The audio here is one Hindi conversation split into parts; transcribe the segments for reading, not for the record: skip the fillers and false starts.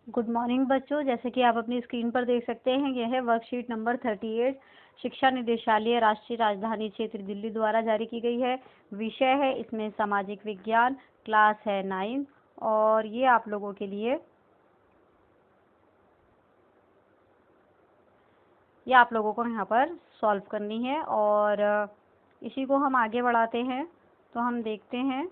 गुड मॉर्निंग बच्चों, जैसे कि आप अपनी स्क्रीन पर देख सकते हैं, यह है वर्कशीट नंबर 38 शिक्षा निदेशालय राष्ट्रीय राजधानी क्षेत्र दिल्ली द्वारा जारी की गई है। विषय है इसमें सामाजिक विज्ञान, क्लास है 9 और ये आप लोगों के लिए ये आप लोगों को यहाँ पर सॉल्व करनी है और इसी को हम आगे बढ़ाते हैं। तो हम देखते हैं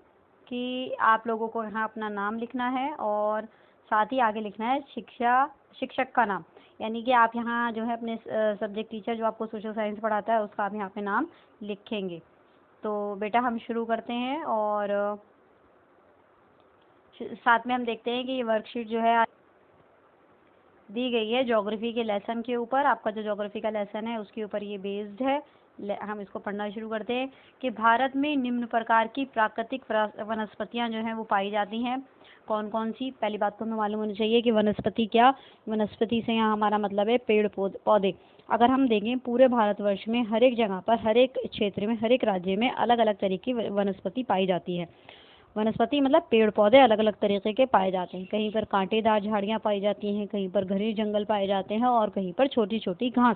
कि आप लोगों को यहाँ अपना नाम लिखना है और साथ ही आगे लिखना है शिक्षक का नाम, यानी कि आप यहाँ जो है अपने सब्जेक्ट टीचर जो आपको सोशल साइंस पढ़ाता है उसका आप यहाँ पे नाम लिखेंगे। तो बेटा हम शुरू करते हैं और साथ में हम देखते हैं कि ये वर्कशीट जो है दी गई है ज्योग्राफी के लेसन के ऊपर। आपका जो ज्योग्राफी का लेसन है उसके ऊपर ये बेस्ड है। हम इसको पढ़ना शुरू करते हैं कि भारत में निम्न प्रकार की प्राकृतिक वनस्पतियां जो हैं वो पाई जाती हैं। कौन कौन सी? पहली बात तो हमें मालूम होनी चाहिए कि वनस्पति क्या, वनस्पति से यहाँ हमारा मतलब है पेड़ पौधे। अगर हम देखें पूरे भारतवर्ष में हर एक जगह पर, हर एक क्षेत्र में, हर एक राज्य में अलग अलग तरह की वनस्पति पाई जाती है। वनस्पति मतलब पेड़ पौधे अलग अलग तरीके के पाए जाते हैं। कहीं पर कांटेदार झाड़ियाँ पाई जाती हैं, कहीं पर घने जंगल पाए जाते हैं और कहीं पर छोटी छोटी घास।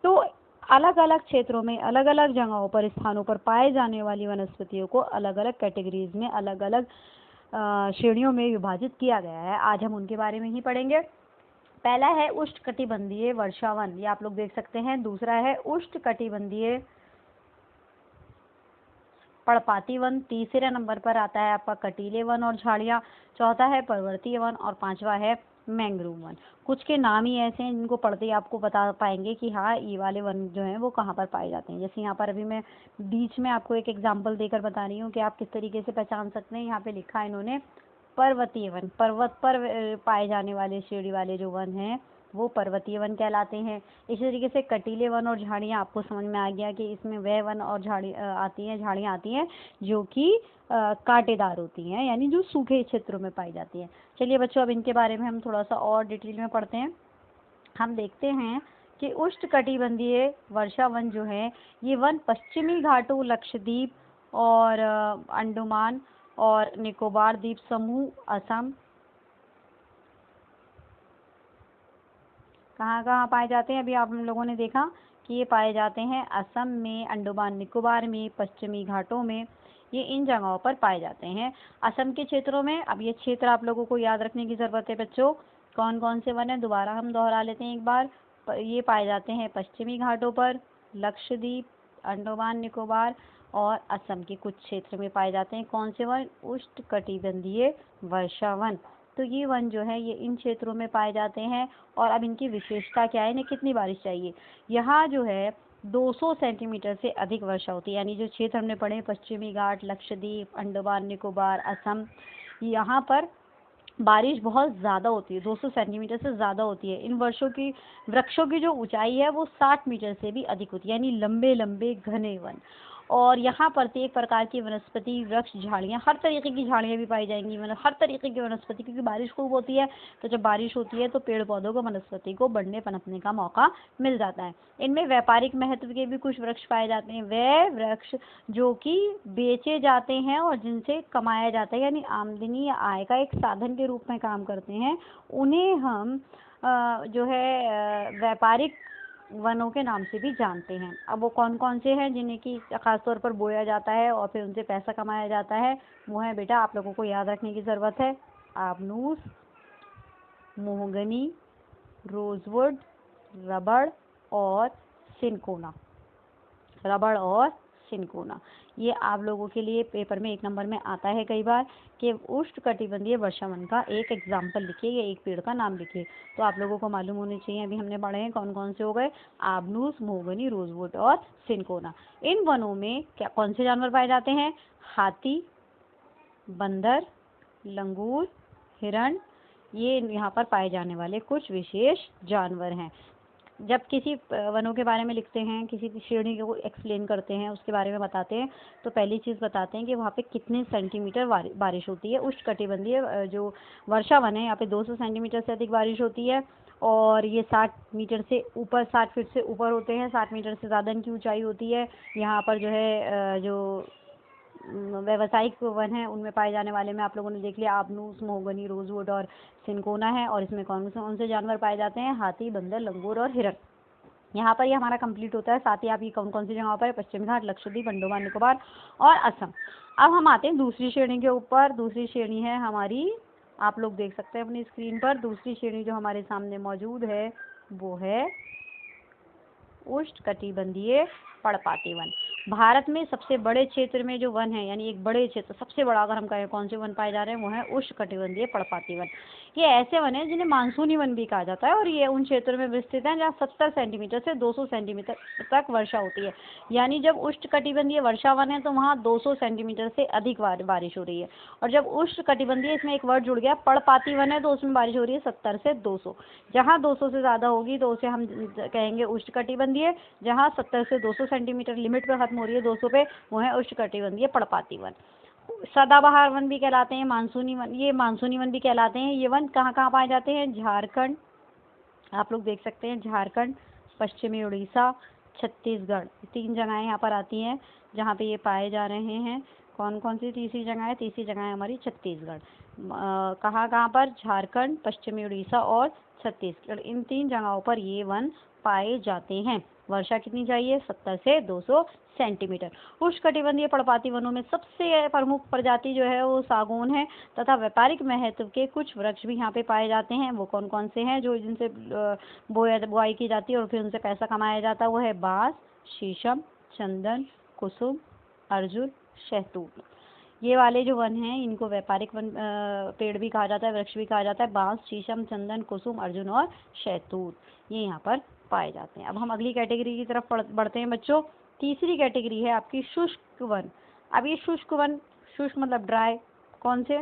तो अलग अलग क्षेत्रों में, अलग अलग जगहों पर, स्थानों पर पाए जाने वाली वनस्पतियों को अलग अलग कैटेगरीज में, अलग अलग श्रेणियों में विभाजित किया गया है। आज हम उनके बारे में ही पढ़ेंगे। पहला है उष्णकटिबंधीय वर्षावन, ये आप लोग देख सकते हैं। दूसरा है उष्णकटिबंधीय पर्णपाती वन। तीसरे नंबर पर आता है आपका कटीले वन और झाड़ियाँ। चौथा है पर्वतीय वन और पांचवा है मैंग्रोव वन। कुछ के नाम ही ऐसे हैं जिनको पढ़ते ही आपको बता पाएंगे कि हाँ ये वाले वन जो हैं वो कहाँ पर पाए जाते हैं। जैसे यहाँ पर अभी मैं बीच में आपको एक एग्जाम्पल देकर बता रही हूँ कि आप किस तरीके से पहचान सकते हैं। यहाँ पे लिखा है इन्होंने पर्वतीय वन, पर्वत पर पाए जाने वाले श्रेणी वाले जो वन हैं वो पर्वतीय वन कहलाते हैं। इसी तरीके से कटीले वन और झाड़ियाँ, आपको समझ में आ गया कि इसमें वह वन और झाड़ियाँ आती हैं जो कि कांटेदार होती हैं, यानी जो सूखे क्षेत्रों में पाई जाती हैं। चलिए बच्चों, अब इनके बारे में हम थोड़ा सा और डिटेल में पढ़ते हैं। हम देखते हैं कि उष्णकटिबंधीय वर्षा वन जो है ये वन पश्चिमी घाटों, लक्षद्वीप और अंडमान और निकोबार द्वीप समूह, असम, कहाँ कहाँ पाए जाते हैं? अभी आप हम लोगों ने देखा कि ये पाए जाते हैं असम में, अंडमान निकोबार में, पश्चिमी घाटों में, ये इन जगहों पर पाए जाते हैं। असम के क्षेत्रों में, अब ये क्षेत्र आप लोगों को याद रखने की ज़रूरत है बच्चों। कौन कौन से वन है दोबारा हम दोहरा लेते हैं एक बार। ये पाए जाते हैं पश्चिमी घाटों पर, लक्षद्वीप, अंडमान निकोबार और असम के कुछ क्षेत्र में पाए जाते हैं। कौन से वन? उष्णकटिबंधीय वर्षा वन। तो ये वन जो है ये इन क्षेत्रों में पाए जाते हैं। और अब इनकी विशेषता क्या है, इन्हें कितनी बारिश चाहिए? यहाँ जो है 200 सेंटीमीटर से अधिक वर्षा होती है। यानी जो क्षेत्र हमने पढ़े, पश्चिमी घाट, लक्षद्वीप, अंडमान निकोबार, असम, यहाँ पर बारिश बहुत ज़्यादा होती है, 200 सेंटीमीटर से ज़्यादा होती है। इन वृक्षों की जो ऊंचाई है वो 60 मीटर से भी अधिक होती है, यानी लंबे लंबे घने वन। और यहाँ प्रत्येक प्रकार की वनस्पति, वृक्ष, झाड़ियाँ, हर तरीके की झाड़ियाँ भी पाई जाएंगी, मतलब हर तरीके की वनस्पति, क्योंकि बारिश खूब होती है। तो जब बारिश होती है तो पेड़ पौधों को, वनस्पति को बढ़ने पनपने का मौका मिल जाता है। इनमें व्यापारिक महत्व के भी कुछ वृक्ष पाए जाते हैं। वह वृक्ष जो कि बेचे जाते हैं और जिनसे कमाया जाता है, यानी आमदनी या आय का एक साधन के रूप में काम करते हैं, उन्हें हम जो है व्यापारिक वनों के नाम से भी जानते हैं। अब वो कौन कौन से हैं जिन्हें कि खासतौर पर बोया जाता है और फिर उनसे पैसा कमाया जाता है? वो है बेटा, आप लोगों को याद रखने की ज़रूरत है, आबनूस, मोहगनी, रोजवुड, रबड़ और सिनकोना। रबड़ और सिनकोना, ये आप लोगों के लिए पेपर में 1 नंबर में आता है कई बार कि उष्णकटिबंधीय वर्षा वन का एक एग्जाम्पल लिखिए या एक पेड़ का नाम लिखिए। तो आप लोगों को मालूम होने चाहिए। अभी हमने पढ़े हैं कौन कौन से हो गए, आबनूस, मोहगनी, रोजवुड और सिनकोना। इन वनों में क्या कौन से जानवर पाए जाते हैं? हाथी, बंदर, लंगूर, हिरण, ये यहाँ पर पाए जाने वाले कुछ विशेष जानवर हैं। जब किसी वनों के बारे में लिखते हैं, किसी श्रेणी को एक्सप्लेन करते हैं, उसके बारे में बताते हैं, तो पहली चीज़ बताते हैं कि वहाँ पे कितने सेंटीमीटर बारिश होती है। उष्णकटिबंधीय जो वर्षा वन है यहाँ पे 200 सेंटीमीटर से अधिक बारिश होती है और ये 60 मीटर से ऊपर, 60 फीट से ऊपर होते हैं। 60 मीटर से ज़्यादा इनकी ऊंचाई होती है। यहाँ पर जो है जो व्यावसायिक वन है उनमें पाए जाने वाले में आप लोगों ने देख लिया, आबनूस, मोहगनी, रोजवुड और सिनकोना है। और इसमें कौन से जानवर पाए जाते हैं? हाथी, बंदर, लंगूर और हिरन। यहाँ पर ये हमारा कंप्लीट होता है। साथ ही आप ये कौन सी जगहों पर? पश्चिमी घाट, लक्षद्वीप, अंडमान निकोबार और असम। अब हम आते हैं दूसरी श्रेणी के ऊपर। दूसरी श्रेणी है हमारी, आप लोग देख सकते हैं अपनी स्क्रीन पर, दूसरी श्रेणी जो हमारे सामने मौजूद है वो है उष्णकटिबंधीय पर्णपाती वन। भारत में सबसे बड़े क्षेत्र में जो वन है, यानी एक बड़े क्षेत्र सबसे बड़ा अगर हम कहें कौन से वन पाए जा रहे हैं, वो है उष्णकटिबंधीय पर्णपाती वन। ये ऐसे वन है जिन्हें मानसूनी वन भी कहा जाता है और ये उन क्षेत्रों में विस्तृत है जहाँ 70 सेंटीमीटर से 200 सेंटीमीटर तक वर्षा होती है। यानी जब उष्णकटिबंधीय वर्षा वन है तो वहाँ 200 सेंटीमीटर से अधिक बारिश हो रही है। और जब उष्णकटिबंधीय, इसमें एक वर्ड जुड़ गया, पर्णपाती वन है, तो उसमें बारिश हो रही है 70 से 200। जहाँ 200 से ज़्यादा होगी तो उसे हम कहेंगे उष्णकटिबंधीय। जहाँ 70 से 200 सेंटीमीटर लिमिट पे खत्म हो रही है 200 पे, वो है उष्णकटिबंधीय पर्णपाती वन। सदाबहार वन भी कहलाते हैं, मानसूनी वन, ये मानसूनी वन भी कहलाते हैं। ये वन कहाँ कहाँ पाए जाते हैं? झारखंड, आप लोग देख सकते हैं, झारखंड, पश्चिमी उड़ीसा, छत्तीसगढ़, 3 जगहें यहाँ पर आती हैं जहाँ पे ये पाए जा रहे हैं। कौन कौन सी तीसरी जगह है? तीसरी जगह है हमारी छत्तीसगढ़। कहाँ कहाँ पर? झारखंड, पश्चिमी उड़ीसा और छत्तीसगढ़। इन 3 जगहों पर ये वन पाए जाते हैं। वर्षा कितनी चाहिए? 70 से 200 सेंटीमीटर। उष्णकटिबंधीय पर्णपाती वनों में सबसे प्रमुख प्रजाति जो है वो सागौन है तथा व्यापारिक महत्व के कुछ वृक्ष भी यहाँ पे पाए जाते हैं। वो कौन कौन से हैं जो जिनसे बुआई की जाती है और फिर उनसे पैसा कमाया जाता है? वो है बांस, शीशम, चंदन, कुसुम, अर्जुन, शहतूत। ये वाले जो वन हैं इनको व्यापारिक वन पेड़ भी कहा जाता है, वृक्ष भी कहा जाता है। बांस, शीशम, चंदन, कुसुम, अर्जुन और शहतूत ये यहाँ पर पाए जाते हैं। अब हम अगली कैटेगरी की तरफ बढ़ते हैं बच्चों। तीसरी कैटेगरी है आपकी शुष्क वन। अब ये शुष्क वन, शुष्क मतलब ड्राई, कौन से?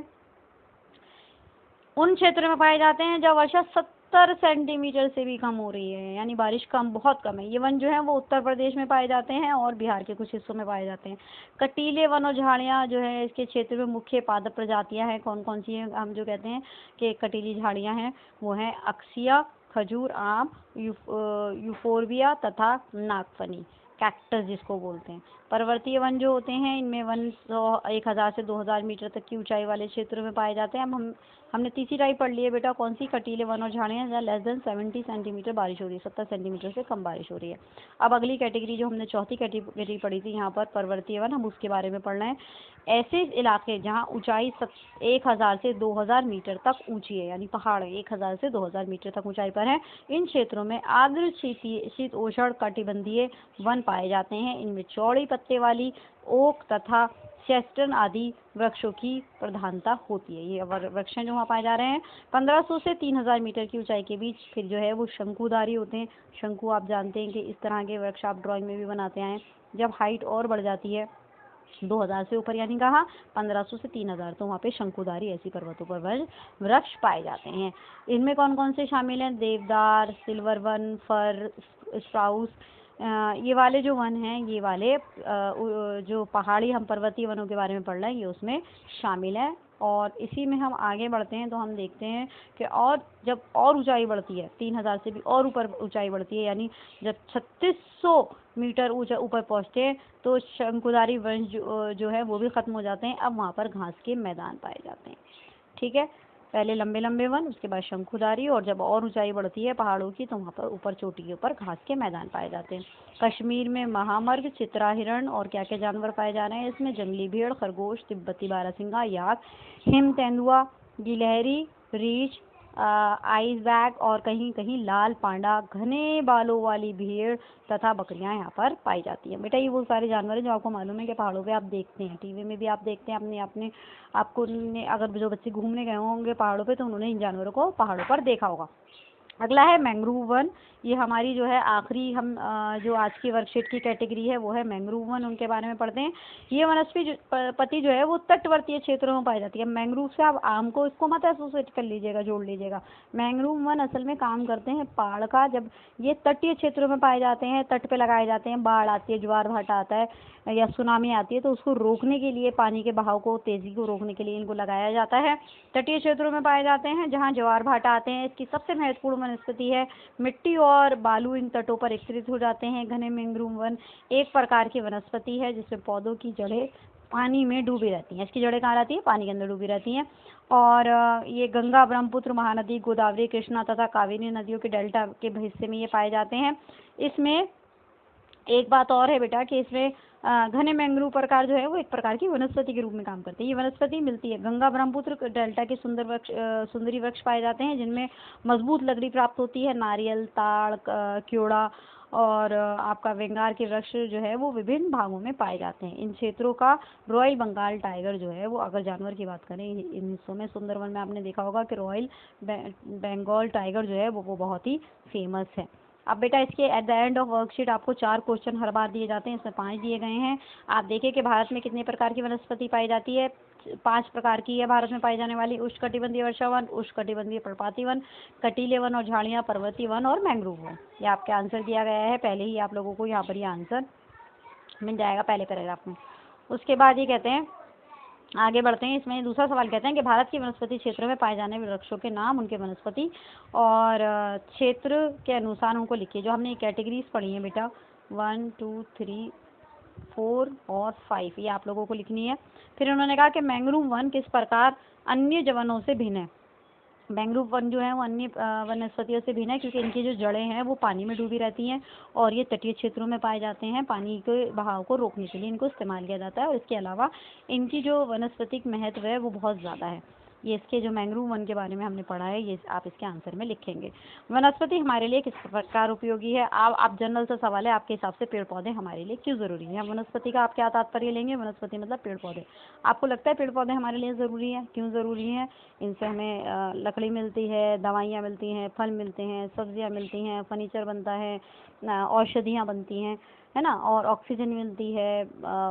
उन क्षेत्र में पाए जाते हैं जहाँ वर्षा 70 सेंटीमीटर से भी कम हो रही है, यानी बारिश बहुत कम है। ये वन जो है वो उत्तर प्रदेश में पाए जाते हैं और बिहार के कुछ हिस्सों में पाए जाते हैं। कटीले वन और झाड़ियाँ जो है इसके क्षेत्र में मुख्य पादप प्रजातियाँ हैं। कौन कौन सी हैं? हम जो कहते हैं कि कटीली झाड़ियाँ हैं वो हैं अक्सिया, खजूर, आम, यूफोरबिया तथा नागफनी, कैक्टस जिसको बोलते हैं। पर्वतीय वन जो होते हैं इनमें वन 1000 से 2000 मीटर तक की ऊंचाई वाले क्षेत्रों में पाए जाते हैं। अब हमने तीसरी टाइप पढ़ ली है बेटा, कौन सी? कटीले वन और झाड़ियाँ जहाँ लेस देन 70 सेंटीमीटर बारिश हो रही है, 70 सेंटीमीटर से कम बारिश हो रही है। अब अगली कैटेगरी जो हमने चौथी कैटेगरी पढ़ी थी यहाँ पर पर्वतीय वन, हम उसके बारे में पढ़ रहे हैं। ऐसे इलाके जहाँ ऊंचाई 1000 से 2000 मीटर तक ऊंची है, यानी पहाड़ 1000 से 2000 मीटर तक ऊंचाई पर है, इन क्षेत्रों में आर्द्र शीतोष्ण कटिबंधीय वन पाए जाते हैं। इनमें चौड़ी पत्ते वाली ओक तथा चेस्टन आदि वृक्षों की प्रधानता होती है। ये वृक्ष जो वहाँ पाए जा रहे हैं 1500 से 3000 मीटर की ऊंचाई के बीच। फिर जो है वो शंकुधारी होते हैं। शंकु आप जानते हैं कि इस तरह के वृक्ष आप ड्राइंग में भी बनाते आए। जब हाइट और बढ़ जाती है 2000 से ऊपर, यानी कहा 1500 से 3000, तो वहाँ पे शंकुधारी ऐसी पर्वतों पर वृक्ष पाए जाते हैं। इनमें कौन कौन से शामिल हैं? देवदार, सिल्वर वन, फर, स्प्राउस, ये वाले जो वन हैं, ये वाले जो पहाड़ी हम पर्वतीय वनों के बारे में पढ़ रहे हैं ये उसमें शामिल है। और इसी में हम आगे बढ़ते हैं तो हम देखते हैं कि और जब और ऊंचाई बढ़ती है 3000 से भी और ऊपर ऊंचाई बढ़ती है, यानी जब 3600 मीटर ऊपर पहुंचते हैं तो शंकुधारी वंश जो है वो भी खत्म हो जाते हैं। अब वहाँ पर घास के मैदान पाए जाते हैं। ठीक है, पहले लंबे लंबे वन, उसके बाद शंकुधारी, और जब और ऊंचाई बढ़ती है पहाड़ों की तो वहाँ पर ऊपर चोटी के ऊपर घास के मैदान पाए जाते हैं। कश्मीर में महामर्ग, चित्रा हिरण और क्या क्या जानवर पाए जा रहे हैं इसमें? जंगली भेड़, खरगोश, तिब्बती बारहसिंगा, याक, हिम तेंदुआ, गिलहरी, रीछ, आइस बैग और कहीं कहीं लाल पांडा, घने बालों वाली भेड़ तथा बकरियां यहाँ पर पाई जाती हैं। बेटा ये वो सारे जानवर हैं जो आपको मालूम है कि पहाड़ों पे आप देखते हैं, टीवी में भी आप देखते हैं। अपने आपको अगर जो बच्चे घूमने गए होंगे पहाड़ों पे तो उन्होंने इन जानवरों को पहाड़ों पर देखा होगा। अगला है मैंग्रोव वन। ये हमारी जो है आखिरी हम जो आज की वर्कशीट की कैटेगरी है वो है मैंग्रोव वन, उनके बारे में पढ़ते हैं। ये वनस्पति जो है वो तटवर्तीय क्षेत्रों में पाई जाती है। मैंग्रोव से आप आम को इसको मत एसोसिएट कर लीजिएगा, जोड़ लीजिएगा। मैंग्रोव वन असल में काम करते हैं पहाड़ का, जब ये तटीय क्षेत्रों में पाए जाते हैं, तट पे लगाए जाते हैं, बाढ़ आती है, ज्वार भाटा आता है या सुनामी आती है तो उसको रोकने के लिए, पानी के बहाव को, तेजी को रोकने के लिए इनको लगाया जाता है। तटीय क्षेत्रों में पाए जाते हैं जहाँ ज्वार भाटा आते हैं। इसकी सबसे महत्वपूर्ण वनस्पति है मिट्टी और बालू इन तटों पर एकत्रित हो जाते हैं। घने मैंग्रोव वन एक प्रकार की वनस्पति है जिसमें पौधों की जड़ें पानी में डूबी रहती हैं। इसकी जड़ें कहाँ रहती हैं? पानी के अंदर डूबी रहती हैं। और ये गंगा, ब्रह्मपुत्र, महानदी, गोदावरी, कृष्णा तथा कावेरी नदियों के डेल्टा के हिस्से में ये पाए जाते हैं। इसमें एक बात और है बेटा कि इसमें घने मैंग्रोव प्रकार जो है वो एक प्रकार की वनस्पति के रूप में काम करते हैं। ये वनस्पति मिलती है गंगा ब्रह्मपुत्र डेल्टा के सुंदरी वृक्ष पाए जाते हैं जिनमें मजबूत लकड़ी प्राप्त होती है। नारियल, ताड़, क्योड़ा और आपका वेंगार के वृक्ष जो है वो विभिन्न भागों में पाए जाते हैं। इन क्षेत्रों का रॉयल बंगाल टाइगर जो है वो, अगर जानवर की बात करें इन हिस्सों में, सुंदरवन में आपने देखा होगा कि रॉयल बंगाल टाइगर जो है वो बहुत ही फेमस है। अब बेटा इसके at the end of worksheet आपको 4 क्वेश्चन हर बार दिए जाते हैं। इसमें 5 दिए गए हैं। आप देखिए कि भारत में कितने प्रकार की वनस्पति पाई जाती है? 5 प्रकार की है भारत में पाई जाने वाली। उष्णकटिबंधीय वर्षावन, उष्णकटिबंधीय पर्णपाती वन, कटीले वन और झाड़ियाँ, पर्वतीय वन और मैंग्रोव वन। ये आपके आंसर दिया गया है। पहले ही आप लोगों को यहाँ पर ये आंसर मिल जाएगा पहले पैराग्राफ में। उसके बाद ये कहते हैं, आगे बढ़ते हैं। इसमें दूसरा सवाल कहते हैं कि भारत के वनस्पति क्षेत्रों में पाए जाने वाले वृक्षों के नाम, उनके वनस्पति और क्षेत्र के अनुसार उनको लिखिए। जो हमने कैटेगरीज पढ़ी हैं बेटा 1, 2, 3, 4 और 5, ये आप लोगों को लिखनी है। फिर उन्होंने कहा कि मैंग्रोव वन किस प्रकार अन्य वनों से भिन्न है। मैंग्रोव वन जो है वो अन्य वनस्पतियों से भिन्न है क्योंकि इनकी जो जड़ें हैं वो पानी में डूबी रहती हैं और ये तटीय क्षेत्रों में पाए जाते हैं। पानी के बहाव को रोकने के लिए इनको इस्तेमाल किया जाता है और इसके अलावा इनकी जो वनस्पतिक महत्व है वो बहुत ज़्यादा है। ये इसके जो मैंग्रोव वन के बारे में हमने पढ़ा है ये आप इसके आंसर में लिखेंगे। वनस्पति हमारे लिए किस प्रकार उपयोगी है? आप जनरल सा सवाल है आपके हिसाब से, पेड़ पौधे हमारे लिए क्यों ज़रूरी है? वनस्पति का आप क्या तात्पर्य लेंगे? वनस्पति मतलब पेड़ पौधे। आपको लगता है पेड़ पौधे हमारे लिए ज़रूरी है? क्यों ज़रूरी है? इनसे हमें लकड़ी मिलती है, दवाइयाँ मिलती हैं, फल मिलते हैं, सब्जियाँ मिलती हैं, फर्नीचर बनता है, औषधियाँ बनती हैं, है ना, और ऑक्सीजन मिलती है,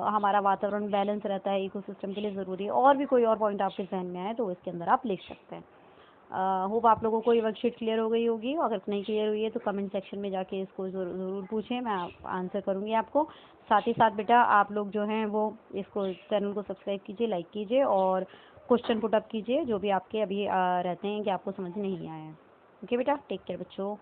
हमारा वातावरण बैलेंस रहता है, इकोसिस्टम के लिए ज़रूरी है। और भी कोई और पॉइंट आपके जहन में आए तो इसके अंदर आप लिख सकते हैं। होप आप लोगों को ये वर्कशीट क्लियर हो गई होगी। अगर नहीं क्लियर हुई है तो कमेंट सेक्शन में जाके इसको ज़रूर पूछें, मैं आंसर करूँगी आपको। साथ ही साथ बेटा आप लोग जो हैं वो इसको चैनल को सब्सक्राइब कीजिए, लाइक कीजिए और क्वेश्चन पुट अप कीजिए जो भी आपके अभी रहते हैं कि आपको समझ नहीं आया है। ओके बेटा, टेक केयर बच्चों।